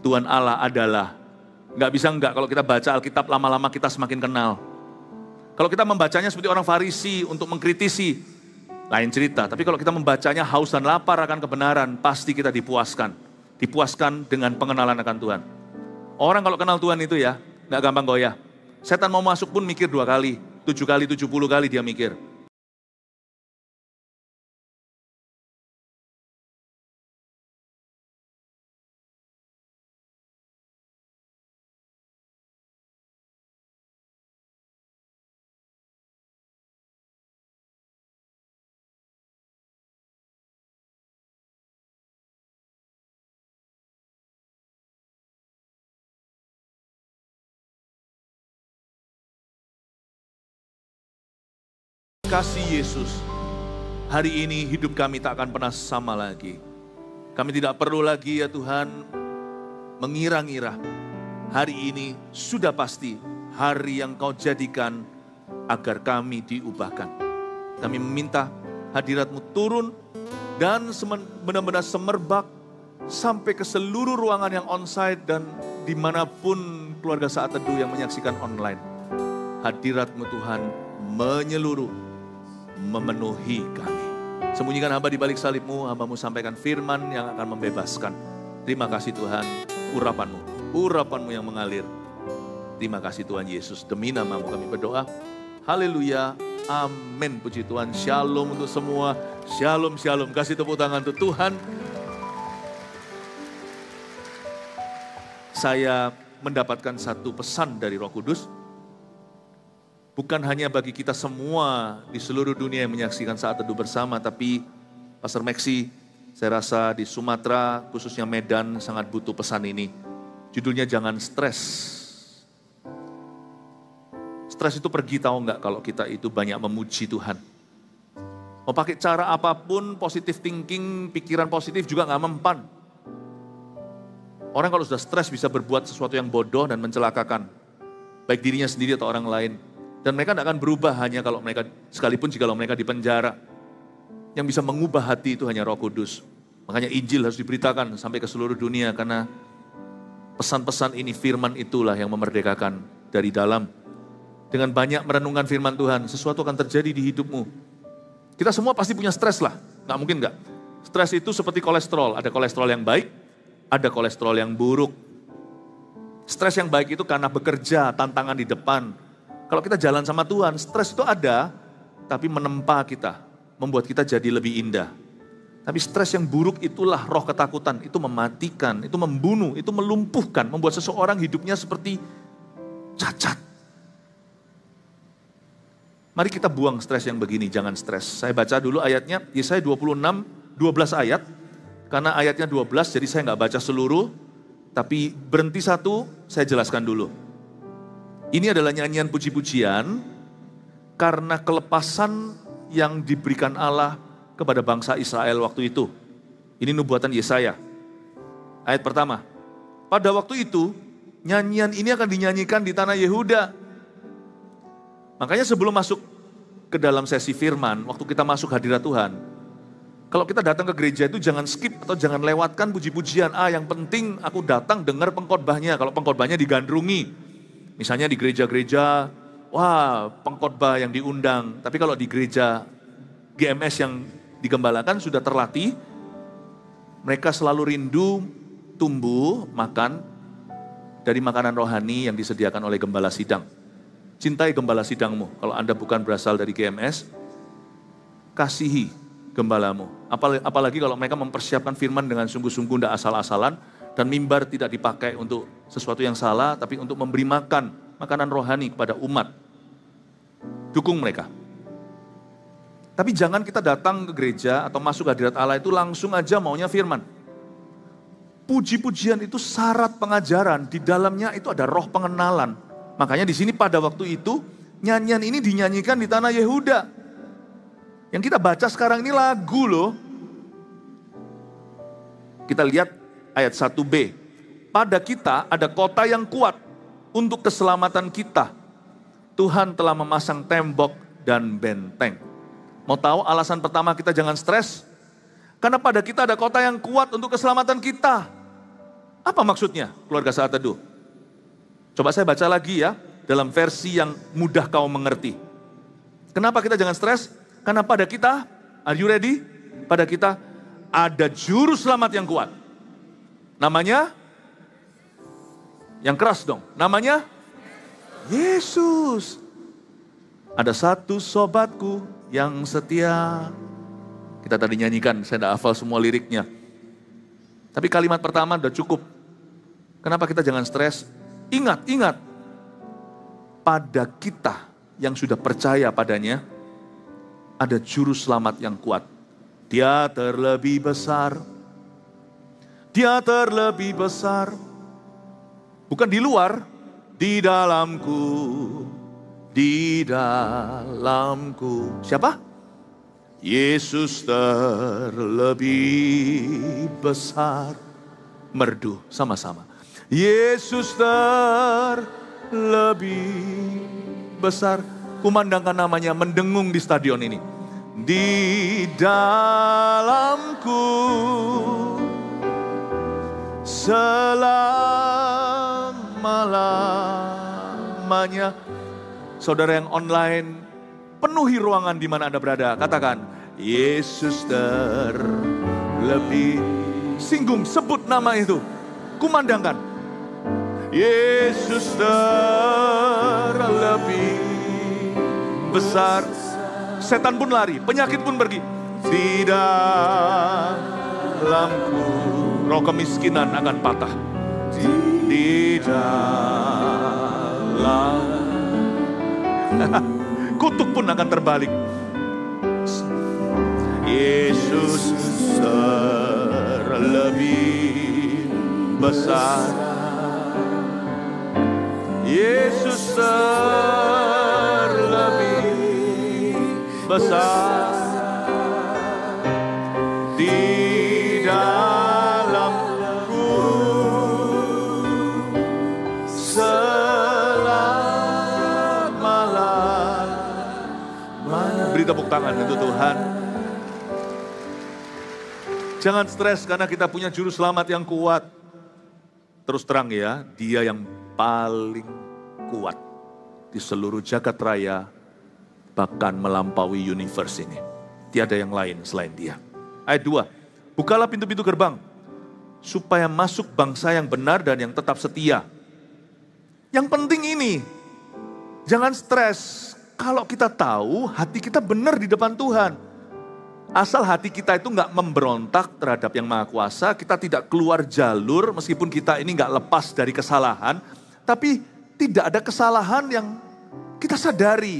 Tuhan Allah adalah. Nggak bisa enggak, kalau kita baca Alkitab lama-lama kita semakin kenal. Kalau kita membacanya seperti orang Farisi untuk mengkritisi, lain cerita. Tapi kalau kita membacanya haus dan lapar akan kebenaran, pasti kita dipuaskan. Dipuaskan dengan pengenalan akan Tuhan. Orang kalau kenal Tuhan itu ya, nggak gampang goyah. Setan mau masuk pun mikir 2 kali, 7 kali, 70 kali dia mikir. Kasih Yesus, hari ini hidup kami tak akan pernah sama lagi. Kami tidak perlu lagi ya Tuhan mengira-ngira. Hari ini sudah pasti hari yang Kau jadikan agar kami diubahkan. Kami meminta hadirat-Mu turun dan benar-benar semerbak sampai ke seluruh ruangan yang onsite dan dimanapun keluarga Saat Teduh yang menyaksikan online. Hadirat-Mu Tuhan menyeluruh, memenuhi kami. Sembunyikan hamba di balik salib-Mu, hamba-Mu sampaikan firman yang akan membebaskan. Terima kasih Tuhan, urapan-Mu yang mengalir. Terima kasih Tuhan Yesus, demi nama-Mu kami berdoa. Haleluya, amin, puji Tuhan. Shalom untuk semua, shalom, shalom. Kasih tepuk tangan untuk Tuhan. Saya mendapatkan satu pesan dari Roh Kudus. Bukan hanya bagi kita semua di seluruh dunia yang menyaksikan Saat Teduh bersama, tapi Pastor Maxi, saya rasa di Sumatera, khususnya Medan, sangat butuh pesan ini. Judulnya jangan stres. Stres itu pergi, tahu nggak, kalau kita itu banyak memuji Tuhan. Mau pakai cara apapun, positive thinking, pikiran positif juga nggak mempan. Orang kalau sudah stres bisa berbuat sesuatu yang bodoh dan mencelakakan, baik dirinya sendiri atau orang lain. Dan mereka tidak akan berubah hanya kalau mereka, sekalipun jika mereka di penjara. Yang bisa mengubah hati itu hanya Roh Kudus. Makanya Injil harus diberitakan sampai ke seluruh dunia, karena pesan-pesan ini, firman itulah yang memerdekakan dari dalam. Dengan banyak merenungkan firman Tuhan, sesuatu akan terjadi di hidupmu. Kita semua pasti punya stres lah, nggak mungkin nggak. Stres itu seperti kolesterol, ada kolesterol yang baik, ada kolesterol yang buruk. Stres yang baik itu karena bekerja, tantangan di depan. Kalau kita jalan sama Tuhan, stres itu ada, tapi menempa kita, membuat kita jadi lebih indah. Tapi stres yang buruk itulah roh ketakutan, itu mematikan, itu membunuh, itu melumpuhkan, membuat seseorang hidupnya seperti cacat. Mari kita buang stres yang begini, jangan stres. Saya baca dulu ayatnya, Yesaya 26, 12 ayat, karena ayatnya 12, jadi saya nggak baca seluruh, tapi berhenti satu, saya jelaskan dulu. Ini adalah nyanyian puji-pujian karena kelepasan yang diberikan Allah kepada bangsa Israel waktu itu. Ini nubuatan Yesaya. Ayat pertama. Pada waktu itu, nyanyian ini akan dinyanyikan di tanah Yehuda. Makanya sebelum masuk ke dalam sesi firman, waktu kita masuk hadirat Tuhan, kalau kita datang ke gereja itu jangan skip atau jangan lewatkan puji-pujian. Yang penting aku datang dengar pengkhotbahnya. Kalau pengkhotbahnya digandrungi. Misalnya di gereja-gereja, wah pengkhotbah yang diundang. Tapi kalau di gereja GMS yang digembalakan sudah terlatih, mereka selalu rindu tumbuh makan dari makanan rohani yang disediakan oleh gembala sidang. Cintai gembala sidangmu. Kalau Anda bukan berasal dari GMS, kasihi gembalamu. Apalagi kalau mereka mempersiapkan firman dengan sungguh-sungguh, tidak asal-asalan. Dan mimbar tidak dipakai untuk sesuatu yang salah, tapi untuk memberi makanan rohani kepada umat. Dukung mereka. Tapi jangan kita datang ke gereja atau masuk hadirat Allah itu langsung aja maunya firman. Puji-pujian itu syarat pengajaran, di dalamnya itu ada roh pengenalan. Makanya di sini pada waktu itu, nyanyian ini dinyanyikan di tanah Yehuda. Yang kita baca sekarang ini lagu loh. Kita lihat ayat 1b, pada kita ada kota yang kuat untuk keselamatan kita. Tuhan telah memasang tembok dan benteng. Mau tahu alasan pertama kita jangan stres? Karena pada kita ada kota yang kuat untuk keselamatan kita. Apa maksudnya keluarga saat teduh? Coba saya baca lagi ya, dalam versi yang mudah kau mengerti. Kenapa kita jangan stres? Karena pada kita, are you ready? Pada kita ada juru selamat yang kuat. Namanya, yang keras dong, namanya Yesus. Ada satu sobatku yang setia. Kita tadi nyanyikan, saya tidak hafal semua liriknya. Tapi kalimat pertama udah cukup. Kenapa kita jangan stres? Ingat. Pada kita yang sudah percaya padanya, ada juru selamat yang kuat. Dia terlebih besar. Dia terlebih besar. Bukan di luar, di dalamku. Di dalamku. Siapa? Yesus terlebih besar. Merdu sama-sama. Yesus terlebih besar. Kumandangkan namanya mendengung di stadion ini. Di dalamku selama-lamanya. Saudara yang online, penuhi ruangan di mana Anda berada. Katakan, Yesus terlebih. Singgung, sebut nama itu. Kumandangkan. Yesus terlebih besar. Setan pun lari, penyakit pun pergi. Di dalamku roh kemiskinan akan patah. Di dalam kutuk pun akan terbalik. Yesus terlebih besar. Yesus terlebih besar. Di dalamku selama-lamanya. Beri tepuk tangan untuk Tuhan. Jangan stres karena kita punya juru selamat yang kuat. Terus terang ya, dia yang paling kuat di seluruh jagat raya, bahkan melampaui universe ini. Tiada yang lain selain dia. Ayat 2, bukalah pintu-pintu gerbang, supaya masuk bangsa yang benar dan yang tetap setia. Yang penting ini, jangan stres. Kalau kita tahu hati kita benar di depan Tuhan. Asal hati kita itu nggak memberontak terhadap yang Maha Kuasa, kita tidak keluar jalur meskipun kita ini nggak lepas dari kesalahan, tapi tidak ada kesalahan yang kita sadari.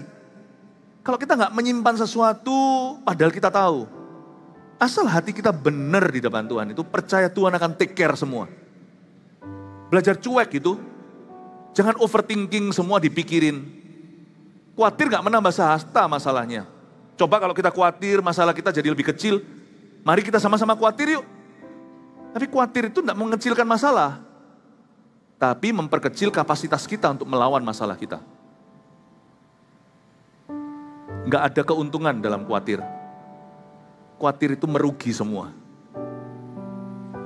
Kalau kita nggak menyimpan sesuatu, padahal kita tahu. Asal hati kita benar di depan Tuhan, itu percaya Tuhan akan take care semua. Belajar cuek itu, jangan overthinking semua dipikirin. Khawatir nggak menambah sahasta masalahnya. Coba kalau kita khawatir masalah kita jadi lebih kecil, mari kita sama-sama khawatir yuk. Tapi khawatir itu tidak mengecilkan masalah, tapi memperkecil kapasitas kita untuk melawan masalah kita. Nggak ada keuntungan dalam khawatir. Khawatir itu merugi semua.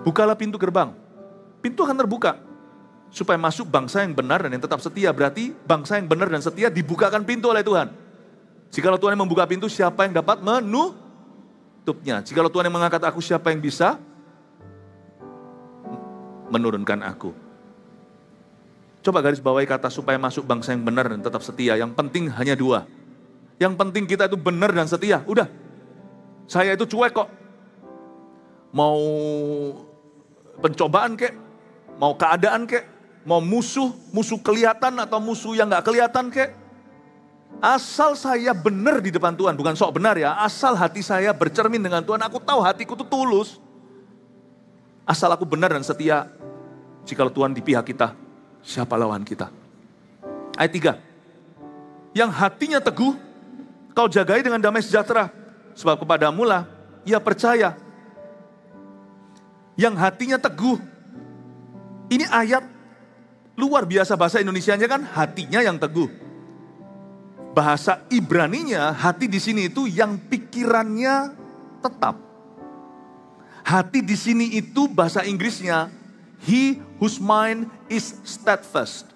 Bukalah pintu gerbang, pintu akan terbuka. Supaya masuk bangsa yang benar dan yang tetap setia. Berarti bangsa yang benar dan setia dibukakan pintu oleh Tuhan. Jikalau Tuhan yang membuka pintu, siapa yang dapat menutupnya? Jikalau Tuhan yang mengangkat aku, siapa yang bisa menurunkan aku? Coba garis bawahi kata supaya masuk bangsa yang benar dan tetap setia. Yang penting hanya dua. Yang penting kita itu benar dan setia. Udah, saya itu cuek kok. Mau pencobaan kek, mau keadaan kek, mau musuh kelihatan atau musuh yang gak kelihatan kek. Asal saya benar di depan Tuhan, bukan sok benar ya, asal hati saya bercermin dengan Tuhan, aku tahu hatiku itu tulus. Asal aku benar dan setia, jikalau Tuhan di pihak kita, siapa lawan kita? Ayat 3, yang hatinya teguh, kau jagai dengan damai sejahtera, sebab kepadamu lah ia percaya. Yang hatinya teguh, ini ayat luar biasa, bahasa Indonesianya kan hatinya yang teguh. Bahasa Ibraninya, hati di sini itu yang pikirannya tetap. Hati di sini itu bahasa Inggrisnya He whose mind is steadfast.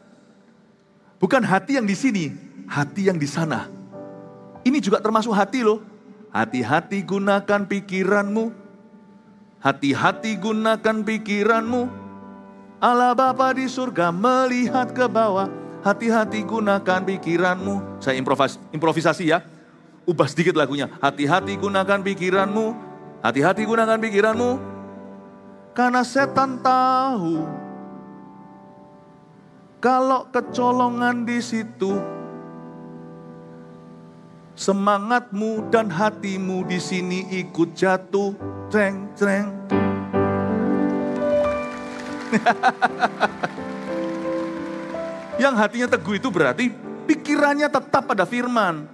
Bukan hati yang di sini, hati yang di sana. Ini juga termasuk hati loh. Hati-hati gunakan pikiranmu. Hati-hati gunakan pikiranmu. Allah Bapa di surga melihat ke bawah. Hati-hati gunakan pikiranmu. Saya improvisasi ya. Ubah sedikit lagunya. Hati-hati gunakan pikiranmu. Hati-hati gunakan pikiranmu. Karena setan tahu kalau kecolongan di situ, semangatmu dan hatimu di sini ikut jatuh, treng. Yang hatinya teguh itu berarti pikirannya tetap pada firman.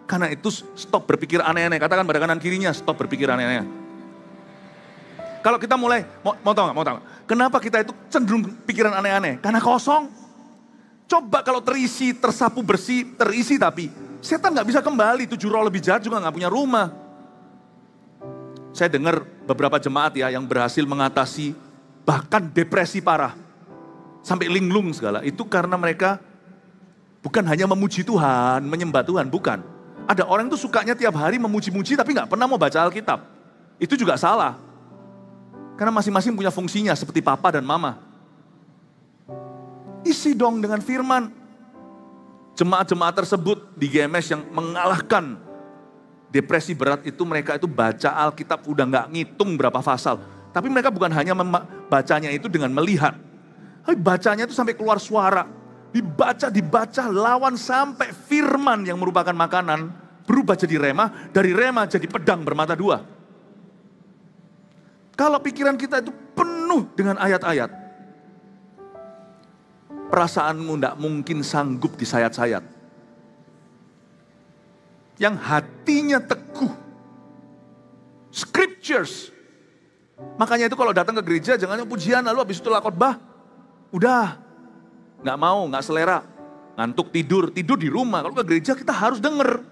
Karena itu stop berpikir aneh-aneh. Katakan pada kanan kirinya, stop berpikir aneh-aneh. Kalau kita mulai, mau tahu nggak? Kenapa kita itu cenderung pikiran aneh-aneh? Karena kosong. Coba kalau terisi, tersapu bersih, terisi tapi setan nggak bisa kembali. 7 roh lebih jahat juga nggak punya rumah. Saya dengar beberapa jemaat ya yang berhasil mengatasi bahkan depresi parah. Sampai linglung segala. Itu karena mereka bukan hanya memuji Tuhan, menyembah Tuhan, bukan. Ada orang tuh sukanya tiap hari memuji-muji tapi nggak pernah mau baca Alkitab. Itu juga salah. Karena masing-masing punya fungsinya seperti papa dan mama. Isi dong dengan firman. Jemaat-jemaat tersebut di GMS yang mengalahkan depresi berat itu mereka itu baca Alkitab udah gak ngitung berapa pasal. Tapi mereka bukan hanya membacanya itu dengan melihat. Tapi bacanya itu sampai keluar suara. Dibaca, lawan sampai firman yang merupakan makanan berubah jadi rema. Dari rema jadi pedang bermata dua. Kalau pikiran kita itu penuh dengan ayat-ayat, perasaanmu tidak mungkin sanggup disayat-sayat. Yang hatinya teguh, scriptures. Makanya itu kalau datang ke gereja jangan pujian lalu habis itu khotbah. Udah, nggak mau, nggak selera, ngantuk tidur di rumah. Kalau ke gereja kita harus denger.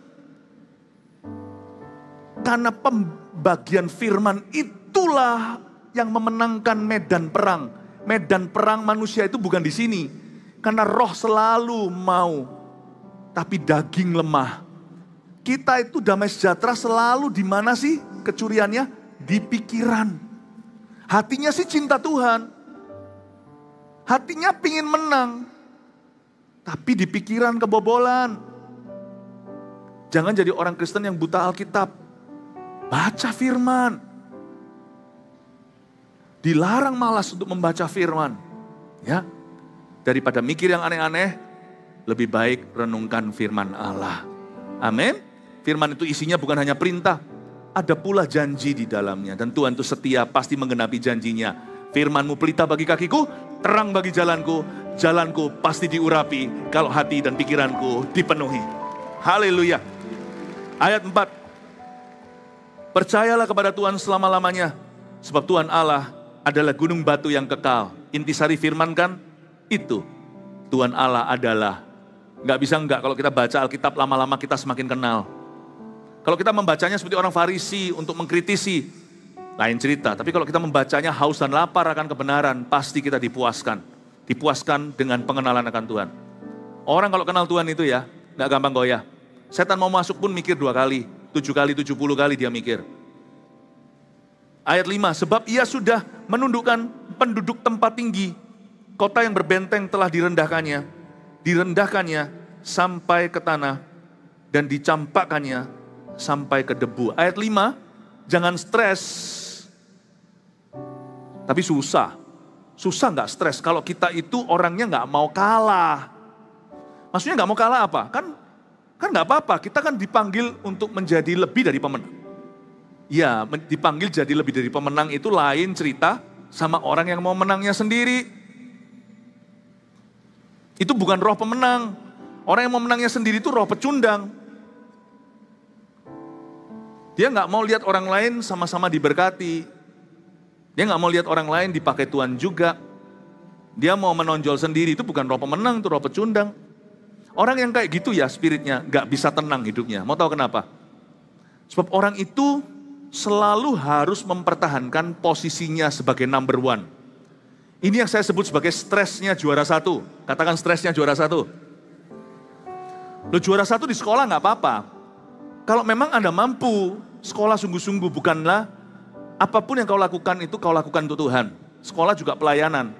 Karena pembagian firman itulah yang memenangkan medan perang. Medan perang manusia itu bukan di sini. Karena roh selalu mau, tapi daging lemah. Kita itu damai sejahtera selalu di mana sih kecuriannya? Di pikiran. Hatinya sih cinta Tuhan. Hatinya pingin menang. Tapi di pikiran kebobolan. Jangan jadi orang Kristen yang buta Alkitab. Baca firman. Dilarang malas untuk membaca firman. Ya. Daripada mikir yang aneh-aneh, lebih baik renungkan firman Allah. Amin. Firman itu isinya bukan hanya perintah, ada pula janji di dalamnya. Dan Tuhan itu setia, pasti menggenapi janjinya. Firman-Mu pelita bagi kakiku, terang bagi jalanku. Jalanku pasti diurapi kalau hati dan pikiranku dipenuhi. Haleluya. Ayat 4. Percayalah kepada Tuhan selama-lamanya, sebab Tuhan Allah adalah gunung batu yang kekal. Intisari firman kan, itu. Tuhan Allah adalah. Nggak bisa enggak kalau kita baca Alkitab lama-lama kita semakin kenal. Kalau kita membacanya seperti orang Farisi untuk mengkritisi, lain cerita. Tapi kalau kita membacanya haus dan lapar akan kebenaran, pasti kita dipuaskan. Dipuaskan dengan pengenalan akan Tuhan. Orang kalau kenal Tuhan itu ya, nggak gampang goyah. Setan mau masuk pun mikir 2 kali. 7 kali, 70 kali dia mikir. Ayat 5, sebab ia sudah menundukkan penduduk tempat tinggi. Kota yang berbenteng telah direndahkannya. Direndahkannya sampai ke tanah. Dan dicampakkannya sampai ke debu. Ayat 5, jangan stres. Tapi susah. Susah nggak stres kalau kita itu orangnya nggak mau kalah. Maksudnya nggak mau kalah apa? Kan nggak apa-apa, kita kan dipanggil untuk menjadi lebih dari pemenang. Ya, dipanggil jadi lebih dari pemenang itu lain cerita sama orang yang mau menangnya sendiri. Itu bukan roh pemenang. Orang yang mau menangnya sendiri itu roh pecundang. Dia nggak mau lihat orang lain sama-sama diberkati. Dia nggak mau lihat orang lain dipakai Tuhan juga. Dia mau menonjol sendiri, itu bukan roh pemenang, itu roh pecundang. Orang yang kayak gitu ya spiritnya gak bisa tenang hidupnya. Mau tahu kenapa? Sebab orang itu selalu harus mempertahankan posisinya sebagai number one. Ini yang saya sebut sebagai stresnya juara satu. Katakan stresnya juara satu. Loh, juara satu di sekolah nggak apa-apa. Kalau memang Anda mampu, sekolah sungguh-sungguh, bukanlah apapun yang kau lakukan itu kau lakukan untuk Tuhan. Sekolah juga pelayanan.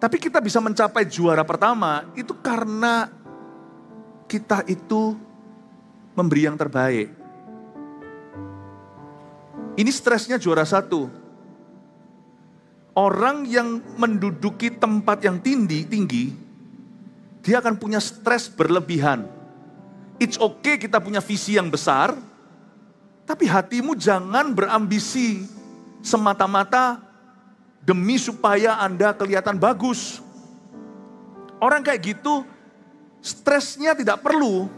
Tapi kita bisa mencapai juara pertama itu karena kita itu memberi yang terbaik. Ini stresnya juara satu. Orang yang menduduki tempat yang tinggi, dia akan punya stres berlebihan. It's okay kita punya visi yang besar, tapi hatimu jangan berambisi semata-mata demi supaya Anda kelihatan bagus. Orang kayak gitu, stresnya tidak perlu.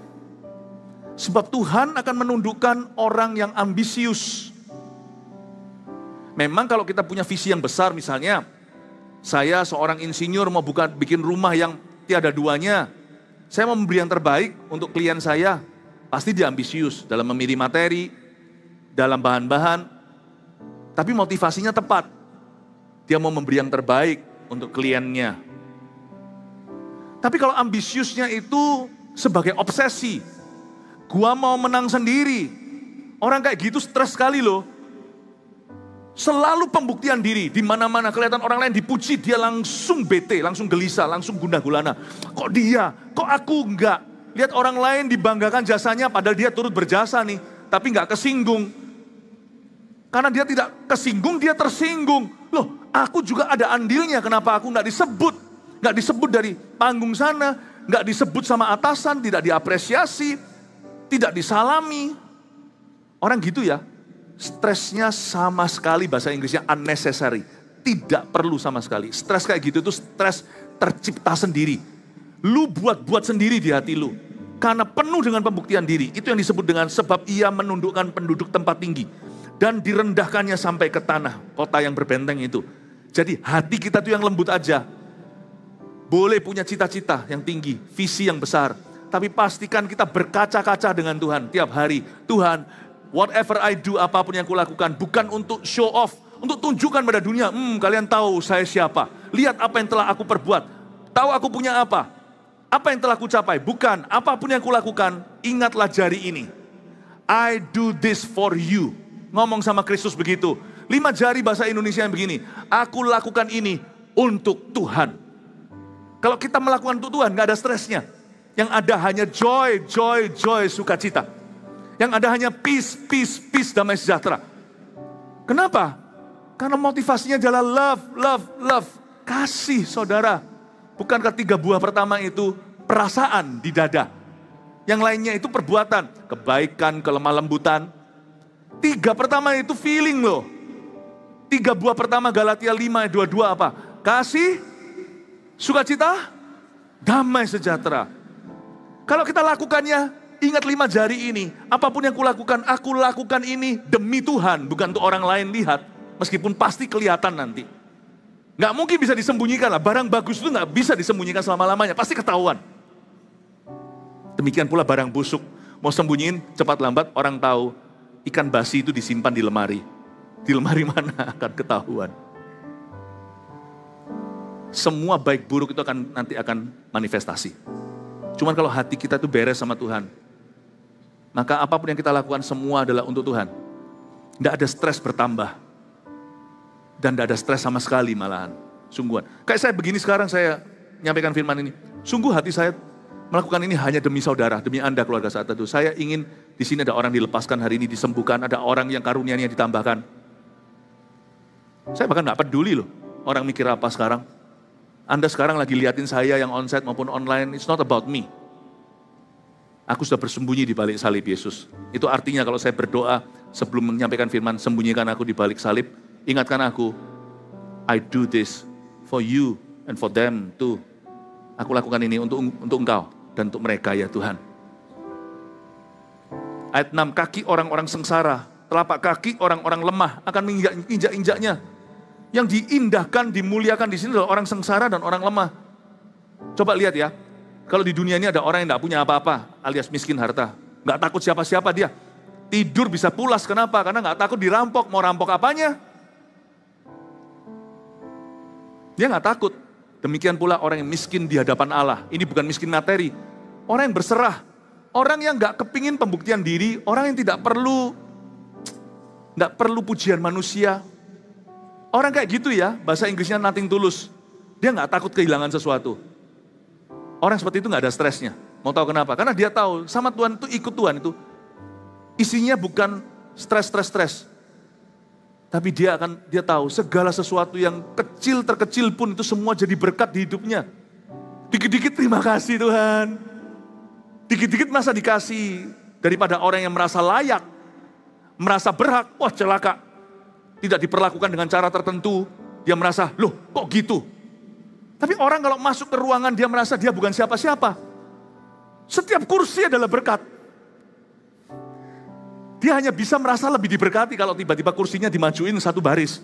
Sebab Tuhan akan menundukkan orang yang ambisius. Memang kalau kita punya visi yang besar, misalnya, saya seorang insinyur mau bikin rumah yang tiada duanya. Saya mau memberi yang terbaik untuk klien saya. Pasti dia ambisius dalam memilih materi, dalam bahan-bahan. Tapi motivasinya tepat. Dia mau memberi yang terbaik untuk kliennya. Tapi kalau ambisiusnya itu sebagai obsesi. Gua mau menang sendiri. Orang kayak gitu stres sekali loh. Selalu pembuktian diri, di mana-mana kelihatan orang lain dipuji, dia langsung bete, langsung gelisah, langsung gundah gulana. Kok dia, kok aku enggak? Lihat orang lain dibanggakan jasanya, padahal dia turut berjasa nih, tapi enggak kesinggung. Karena dia tidak kesinggung, dia tersinggung. Loh, aku juga ada andilnya, kenapa aku enggak disebut? Enggak disebut dari panggung sana, enggak disebut sama atasan, tidak diapresiasi, tidak disalami. Orang gitu ya. Stresnya sama sekali, bahasa Inggrisnya unnecessary. Tidak perlu sama sekali. Stres kayak gitu itu stres tercipta sendiri. Lu buat-buat sendiri di hati lu. Karena penuh dengan pembuktian diri. Itu yang disebut dengan sebab ia menundukkan penduduk tempat tinggi. Dan direndahkannya sampai ke tanah, kota yang berbenteng itu. Jadi hati kita tuh yang lembut aja. Boleh punya cita-cita yang tinggi, visi yang besar. Tapi pastikan kita berkaca-kaca dengan Tuhan tiap hari. Tuhan, whatever I do, apapun yang kulakukan, bukan untuk show off, untuk tunjukkan pada dunia, kalian tahu saya siapa, lihat apa yang telah aku perbuat, tahu aku punya apa yang telah kucapai, bukan, apapun yang kulakukan, ingatlah jari ini, I do this for you, ngomong sama Kristus begitu, 5 jari bahasa Indonesia yang begini, aku lakukan ini untuk Tuhan. Kalau kita melakukan untuk Tuhan, gak ada stresnya, yang ada hanya joy, sukacita. Yang ada hanya peace, damai sejahtera. Kenapa? Karena motivasinya adalah love. Kasih saudara. Bukankah 3 buah pertama itu perasaan di dada? Yang lainnya itu perbuatan. Kebaikan, kelemah lembutan. 3 pertama itu feeling loh. 3 buah pertama Galatia 5, 22 apa? Kasih, sukacita, damai sejahtera. Kalau kita lakukannya, ingat 5 jari ini, apapun yang aku lakukan ini demi Tuhan, bukan untuk orang lain lihat, meskipun pasti kelihatan nanti. Gak mungkin bisa disembunyikan lah, barang bagus itu gak bisa disembunyikan selama-lamanya, pasti ketahuan. Demikian pula barang busuk, mau sembunyiin cepat lambat orang tahu, ikan basi itu disimpan di lemari. Di lemari mana akan ketahuan. Semua baik buruk itu nanti akan manifestasi. Cuman kalau hati kita itu beres sama Tuhan, maka apapun yang kita lakukan semua adalah untuk Tuhan. Tidak ada stres bertambah. Dan tidak ada stres sama sekali malahan. Sungguhan. Kayak saya begini sekarang saya nyampaikan firman ini. Sungguh hati saya melakukan ini hanya demi saudara, demi Anda keluarga saat itu. Saya ingin di sini ada orang dilepaskan hari ini, disembuhkan. Ada orang yang karunia-Nya ditambahkan. Saya bahkan tidak peduli loh. Orang mikir apa sekarang. Anda sekarang lagi liatin saya yang onsite maupun online. It's not about me. Aku sudah bersembunyi di balik salib Yesus. Itu artinya kalau saya berdoa sebelum menyampaikan firman, sembunyikan aku di balik salib, ingatkan aku, I do this for you and for them too. Aku lakukan ini untuk engkau dan untuk mereka ya Tuhan. Ayat 6, kaki orang-orang sengsara, telapak kaki orang-orang lemah akan menginjak-injaknya. Yang diindahkan, dimuliakan di sini adalah orang sengsara dan orang lemah. Coba lihat ya. Kalau di dunia ini ada orang yang tidak punya apa-apa, alias miskin harta. Nggak takut siapa-siapa dia. Tidur bisa pulas, kenapa? Karena nggak takut dirampok. Mau rampok apanya? Dia nggak takut. Demikian pula orang yang miskin di hadapan Allah. Ini bukan miskin materi. Orang yang berserah. Orang yang nggak kepingin pembuktian diri. Orang yang nggak perlu pujian manusia. Orang kayak gitu ya, bahasa Inggrisnya nothing tulus. Dia nggak takut kehilangan sesuatu. Orang seperti itu nggak ada stresnya. Mau tahu kenapa? Karena dia tahu sama Tuhan itu, ikut Tuhan itu. Isinya bukan stres. Tapi dia tahu segala sesuatu yang kecil terkecil pun itu semua jadi berkat di hidupnya. Dikit-dikit terima kasih Tuhan. Dikit-dikit masa dikasih. Daripada orang yang merasa layak, merasa berhak, wah celaka. Tidak diperlakukan dengan cara tertentu, dia merasa, loh kok gitu? Tapi orang kalau masuk ke ruangan dia merasa dia bukan siapa-siapa. Setiap kursi adalah berkat. Dia hanya bisa merasa lebih diberkati kalau tiba-tiba kursinya dimajuin satu baris.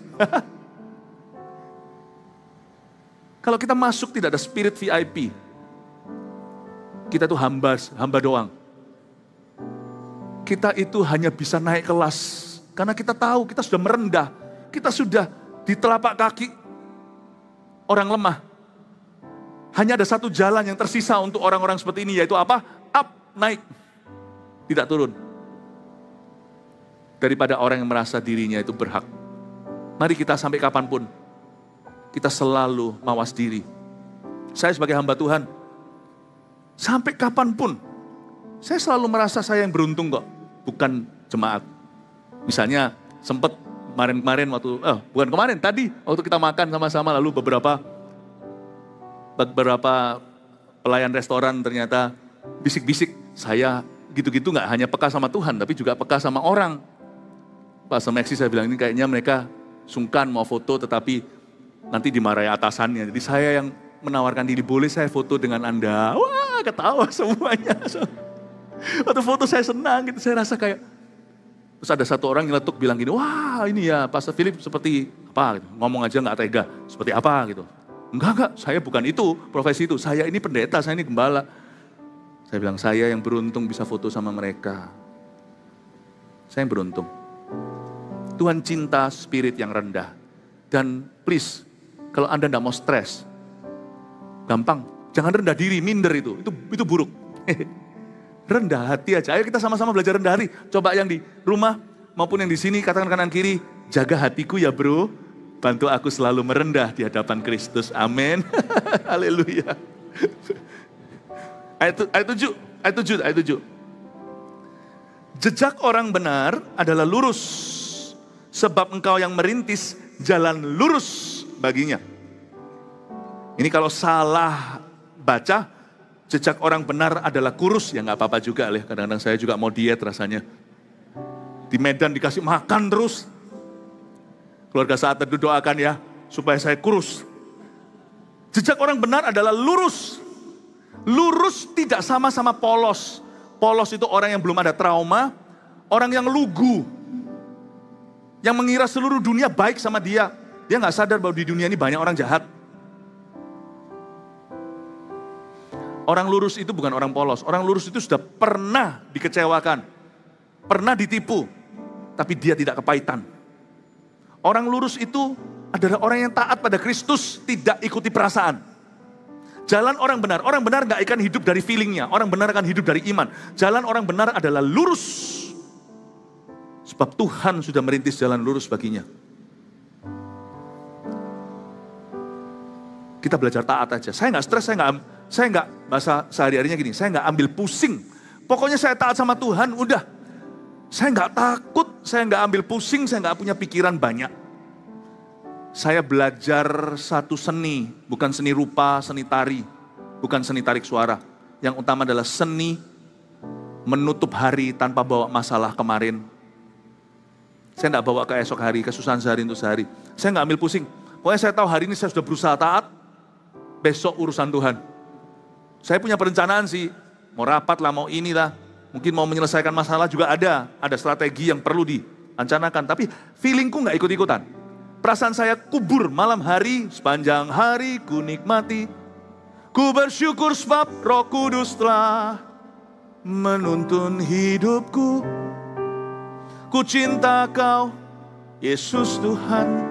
Kalau kita masuk tidak ada spirit VIP. Kita tuh hamba doang. Kita itu hanya bisa naik kelas. Karena kita tahu kita sudah merendah. Kita sudah di telapak kaki orang lemah. Hanya ada satu jalan yang tersisa untuk orang-orang seperti ini, yaitu apa? Up, naik. Tidak turun. Daripada orang yang merasa dirinya itu berhak. Mari kita sampai kapanpun, kita selalu mawas diri. Saya sebagai hamba Tuhan, sampai kapanpun, saya selalu merasa saya yang beruntung kok, bukan jemaat. Misalnya sempat kemarin tadi waktu kita makan sama-sama, lalu beberapa pelayan restoran ternyata bisik-bisik, saya gitu-gitu nggak hanya peka sama Tuhan, tapi juga peka sama orang. Pas sama Eksi saya bilang ini kayaknya mereka sungkan mau foto tetapi nanti dimarahi atasannya. Jadi saya yang menawarkan diri, boleh saya foto dengan Anda? Wah ketawa semuanya. Waktu foto saya senang gitu, saya rasa kayak. Terus ada satu orang yang letuk bilang gini, wah ini ya Pastor Philip seperti apa gitu. Ngomong aja nggak tega, seperti apa gitu. Enggak, saya bukan itu, profesi itu. Saya ini pendeta, saya ini gembala. Saya bilang, saya yang beruntung bisa foto sama mereka. Saya yang beruntung. Tuhan cinta spirit yang rendah. Dan please, kalau Anda tidak mau stres, gampang. Jangan rendah diri, minder itu buruk. Rendah hati aja. Ayo kita sama-sama belajar rendah hati. Coba yang di rumah maupun yang di sini, katakan kanan kiri, jaga hatiku ya bro. Bantu aku selalu merendah di hadapan Kristus. Amin. Haleluya. Ayat 7. Jejak orang benar adalah lurus. Sebab engkau yang merintis jalan lurus baginya. Ini kalau salah baca, jejak orang benar adalah kurus. Ya gak apa-apa juga lah. Kadang-kadang saya juga mau diet rasanya. Di Medan dikasih makan terus. Keluarga saat teduh doakan ya, supaya saya kurus. Jejak orang benar adalah lurus. Lurus tidak sama-sama polos. Polos itu orang yang belum ada trauma. Orang yang lugu. Yang mengira seluruh dunia baik sama dia. Dia gak sadar bahwa di dunia ini banyak orang jahat. Orang lurus itu bukan orang polos. Orang lurus itu sudah pernah dikecewakan. Pernah ditipu. Tapi dia tidak kepahitan. Orang lurus itu adalah orang yang taat pada Kristus. Tidak ikuti perasaan. Jalan orang benar. Orang benar gak akan hidup dari feelingnya. Orang benar akan hidup dari iman. Jalan orang benar adalah lurus. Sebab Tuhan sudah merintis jalan lurus baginya. Kita belajar taat aja. Saya gak stres, saya nggak bahasa sehari-harinya gini, saya nggak ambil pusing. Pokoknya saya taat sama Tuhan, udah. Saya nggak takut, saya nggak ambil pusing, saya nggak punya pikiran banyak. Saya belajar satu seni, bukan seni rupa, seni tari, bukan seni tarik suara. Yang utama adalah seni menutup hari tanpa bawa masalah kemarin. Saya nggak bawa ke esok hari, kesusahan sehari untuk sehari. Saya nggak ambil pusing. Pokoknya saya tahu hari ini saya sudah berusaha taat, besok urusan Tuhan. Saya punya perencanaan sih, mau rapat lah, mau inilah, mungkin mau menyelesaikan masalah juga ada strategi yang perlu direncanakan. Tapi feelingku nggak ikut-ikutan. Perasaan saya kubur malam hari, sepanjang hari ku nikmati. Ku bersyukur sebab Roh Kudus telah menuntun hidupku. Ku cinta Kau, Yesus Tuhan,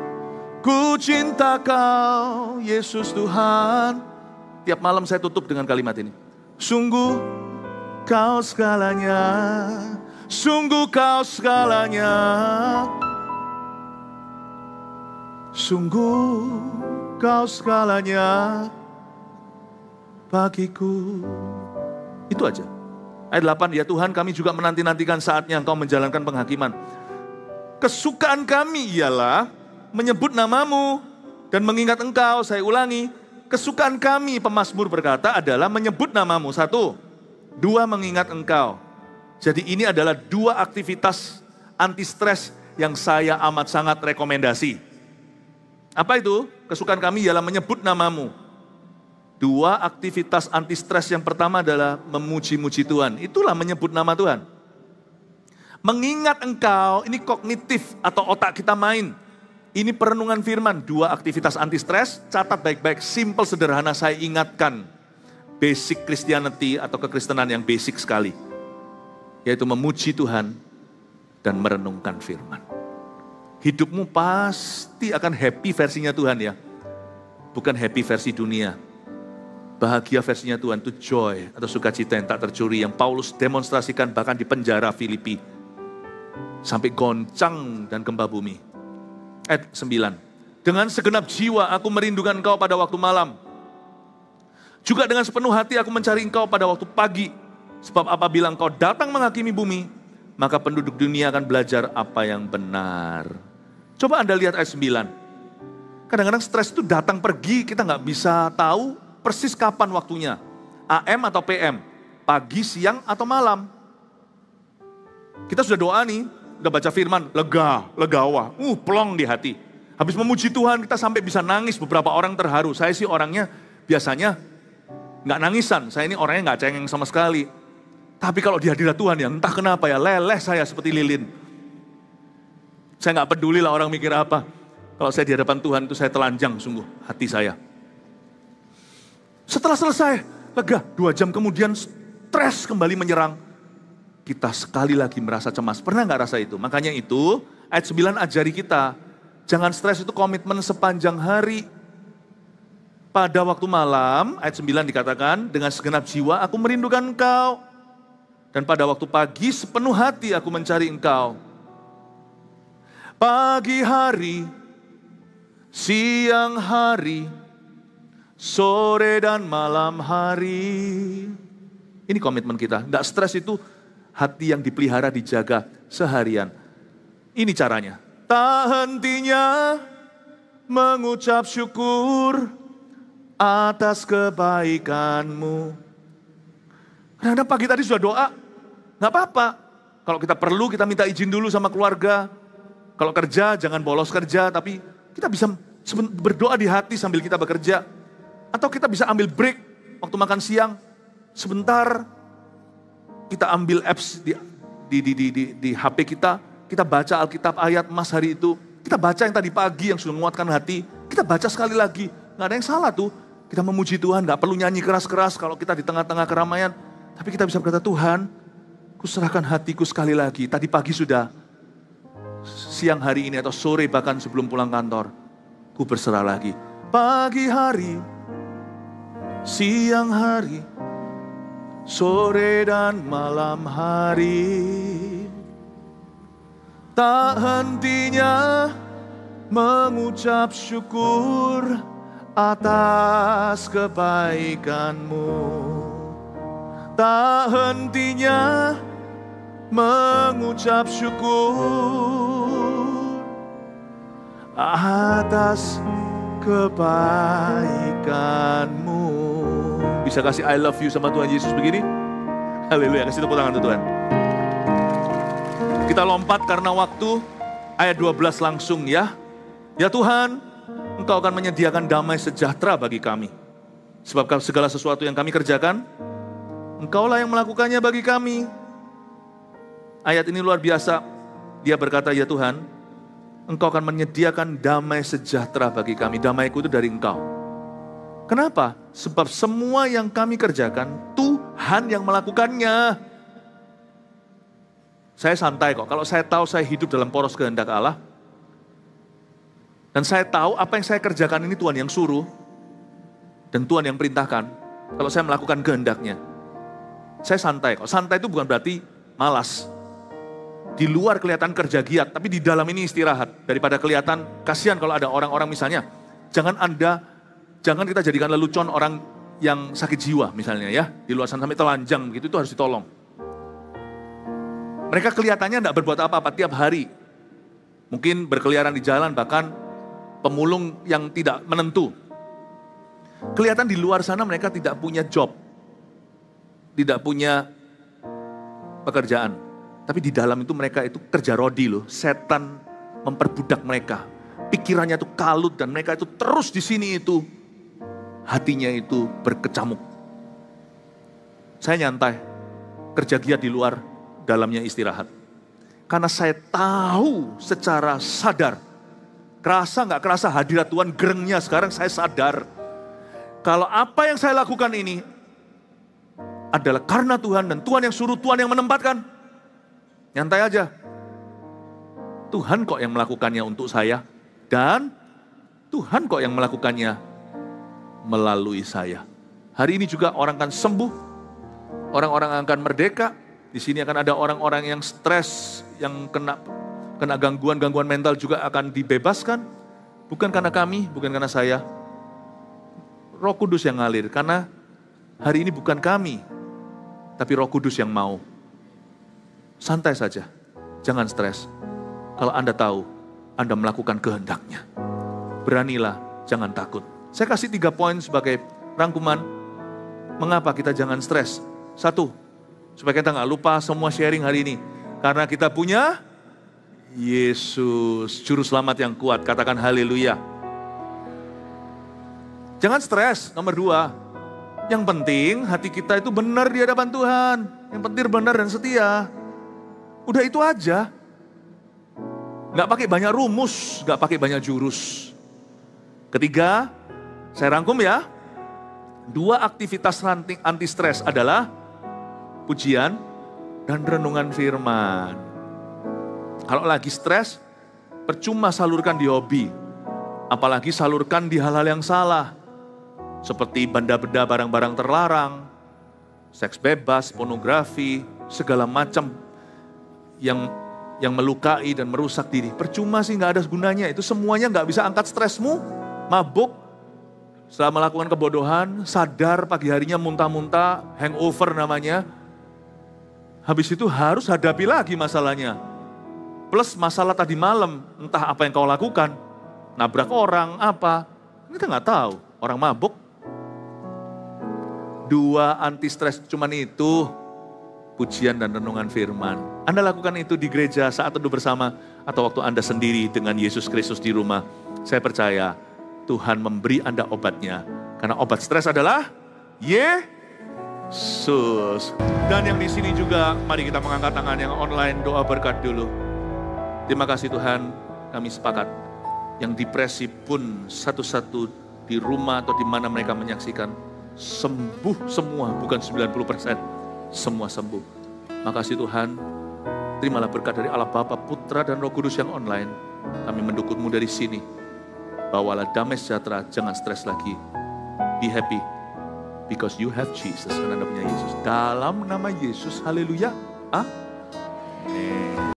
Ku cinta Kau, Yesus Tuhan. Tiap malam saya tutup dengan kalimat ini. Sungguh Kau segalanya, sungguh Kau segalanya, sungguh Kau segalanya bagiku. Itu aja. Ayat 8, ya Tuhan kami juga menanti-nantikan saatnya Engkau menjalankan penghakiman. Kesukaan kami ialah menyebut namamu dan mengingat Engkau. Saya ulangi, kesukaan kami, pemazmur berkata, adalah menyebut namamu. 1, 2, mengingat Engkau. Jadi ini adalah 2 aktivitas anti-stres yang saya amat sangat rekomendasi. Apa itu? Kesukaan kami ialah menyebut namamu. 2 aktivitas anti-stres yang pertama adalah memuji-muji Tuhan. Itulah menyebut nama Tuhan. Mengingat Engkau, ini kognitif atau otak kita main. Ini perenungan firman, 2 aktivitas anti-stres, catat baik-baik, simple, sederhana, saya ingatkan. Basic Christianity atau kekristenan yang basic sekali. Yaitu memuji Tuhan dan merenungkan firman. Hidupmu pasti akan happy versinya Tuhan ya. Bukan happy versi dunia. Bahagia versinya Tuhan itu joy atau sukacita yang tak tercuri. Yang Paulus demonstrasikan bahkan di penjara Filipi. Sampai goncang dan gempa bumi. Ayat 9. Dengan segenap jiwa aku merindukan Engkau pada waktu malam. Juga dengan sepenuh hati aku mencari Engkau pada waktu pagi. Sebab apabila Engkau datang menghakimi bumi, maka penduduk dunia akan belajar apa yang benar. Coba Anda lihat ayat 9. Kadang-kadang stres itu datang pergi, kita nggak bisa tahu persis kapan waktunya. AM atau PM, pagi, siang, atau malam. Kita sudah doa nih, udah baca firman, legawa, plong di hati. Habis memuji Tuhan, kita sampai bisa nangis, beberapa orang terharu. Saya sih orangnya biasanya nggak nangisan, saya ini orangnya nggak cengeng sama sekali. Tapi kalau di hadirat Tuhan ya, entah kenapa ya, leleh saya seperti lilin. Saya nggak peduli lah orang mikir apa. Kalau saya di hadapan Tuhan itu saya telanjang sungguh hati saya. Setelah selesai, lega, 2 jam kemudian stres kembali menyerang. Kita sekali lagi merasa cemas. Pernah nggak rasa itu? Makanya itu, ayat 9 ajari kita. Jangan stres, itu komitmen sepanjang hari. Pada waktu malam, ayat 9 dikatakan, dengan segenap jiwa aku merindukan Engkau. Dan pada waktu pagi, sepenuh hati aku mencari Engkau. Pagi hari, siang hari, sore dan malam hari. Ini komitmen kita. Nggak stres itu hati yang dipelihara, dijaga seharian. Ini caranya. Tak hentinya mengucap syukur atas kebaikan-Mu. Kadang-kadang pagi tadi sudah doa. Nggak apa-apa. Kalau kita perlu, kita minta izin dulu sama keluarga. Kalau kerja, jangan bolos kerja. Tapi kita bisa berdoa di hati sambil kita bekerja. Atau kita bisa ambil break waktu makan siang. Sebentar, kita ambil apps di HP kita. Kita baca Alkitab ayat emas hari itu. Kita baca yang tadi pagi yang sudah menguatkan hati. Kita baca sekali lagi. Nggak ada yang salah tuh. Kita memuji Tuhan, nggak perlu nyanyi keras-keras kalau kita di tengah-tengah keramaian. Tapi kita bisa berkata, Tuhan, kuserahkan hatiku sekali lagi. Tadi pagi sudah, siang hari ini atau sore bahkan sebelum pulang kantor. Ku berserah lagi. Pagi hari, siang hari, sore dan malam hari. Tak hentinya mengucap syukur atas kebaikan-Mu. Tak hentinya mengucap syukur atas kebaikan-Mu. Bisa kasih I love you sama Tuhan Yesus begini? Haleluya, kasih tepuk tangan untuk Tuhan. Kita lompat karena waktu, ayat 12 langsung ya. Ya Tuhan, Engkau akan menyediakan damai sejahtera bagi kami. Sebab segala sesuatu yang kami kerjakan, Engkaulah yang melakukannya bagi kami. Ayat ini luar biasa. Dia berkata, ya Tuhan, Engkau akan menyediakan damai sejahtera bagi kami. Damaiku itu dari Engkau. Kenapa? Sebab semua yang kami kerjakan, Tuhan yang melakukannya. Saya santai kok. Kalau saya tahu saya hidup dalam poros kehendak Allah, Dan saya tahu apa yang saya kerjakan ini Tuhan yang suruh. Dan Tuhan yang perintahkan. Kalau saya melakukan kehendaknya. Saya santai kok. Santai itu bukan berarti malas. Di luar kelihatan kerja giat, tapi di dalam ini istirahat. Daripada kelihatan, kasihan kalau ada orang-orang misalnya. Jangan kita jadikan lelucon orang yang sakit jiwa misalnya ya. Di luar sana sampai telanjang begitu, itu harus ditolong. Mereka kelihatannya tidak berbuat apa-apa tiap hari. Mungkin berkeliaran di jalan, bahkan pemulung yang tidak menentu. Kelihatan di luar sana mereka tidak punya job. Tidak punya pekerjaan. Tapi di dalam itu mereka itu kerja rodi loh. Setan memperbudak mereka. Pikirannya itu kalut dan mereka itu terus di sini itu. Hatinya itu berkecamuk. Saya nyantai. Kerja giat di luar, dalamnya istirahat. Karena saya tahu secara sadar. Kerasa nggak kerasa hadirat Tuhan gerengnya sekarang saya sadar. Kalau apa yang saya lakukan ini adalah karena Tuhan dan Tuhan yang suruh, Tuhan yang menempatkan. Nyantai aja. Tuhan kok yang melakukannya untuk saya. Dan Tuhan kok yang melakukannya melalui saya. Hari ini juga orang akan sembuh. Orang-orang akan merdeka. Di sini akan ada orang-orang yang stres, yang kena gangguan-gangguan mental juga akan dibebaskan. Bukan karena kami, bukan karena saya. Roh Kudus yang ngalir. Karena hari ini bukan kami, tapi Roh Kudus yang mau. Santai saja, jangan stres. Kalau Anda tahu, Anda melakukan kehendaknya. Beranilah, jangan takut. Saya kasih 3 poin sebagai rangkuman. Mengapa kita jangan stres? 1, supaya kita nggak lupa semua sharing hari ini. Karena kita punya Yesus, Juru Selamat yang kuat. Katakan haleluya. Jangan stres. Nomor 2, yang penting hati kita itu benar di hadapan Tuhan. Yang penting benar dan setia. Udah itu aja. Gak pakai banyak rumus, gak pakai banyak jurus. Ketiga, saya rangkum ya. 2 aktivitas anti stres adalah pujian dan renungan firman. Kalau lagi stres, percuma salurkan di hobi. Apalagi salurkan di hal-hal yang salah. Seperti benda-benda barang-barang terlarang, seks bebas, pornografi, segala macam yang melukai dan merusak diri. Percuma sih, gak ada gunanya. Itu semuanya gak bisa angkat stresmu. Mabuk, setelah melakukan kebodohan, sadar pagi harinya muntah-muntah, hangover namanya. Habis itu harus hadapi lagi masalahnya. Plus masalah tadi malam, entah apa yang kau lakukan. Nabrak orang, apa. Kita gak tahu, orang mabuk. 2 anti stres cuman itu. Pujian dan renungan firman. Anda lakukan itu di gereja saat teduh bersama atau waktu Anda sendiri dengan Yesus Kristus di rumah. Saya percaya Tuhan memberi Anda obatnya. Karena obat stres adalah Yesus. Dan yang di sini juga mari kita mengangkat tangan yang online, doa berkat dulu. Terima kasih Tuhan, kami sepakat. Yang depresi pun satu-satu di rumah atau di mana mereka menyaksikan sembuh semua, bukan 90%. Semua sembuh. Makasih Tuhan. Terimalah berkat dari Allah Bapa, Putra dan Roh Kudus yang online. Kami mendukungmu dari sini. Bawalah damai sejahtera, jangan stres lagi. Be happy because you have Jesus. Karena Anda punya Yesus. Dalam nama Yesus, haleluya. Amin.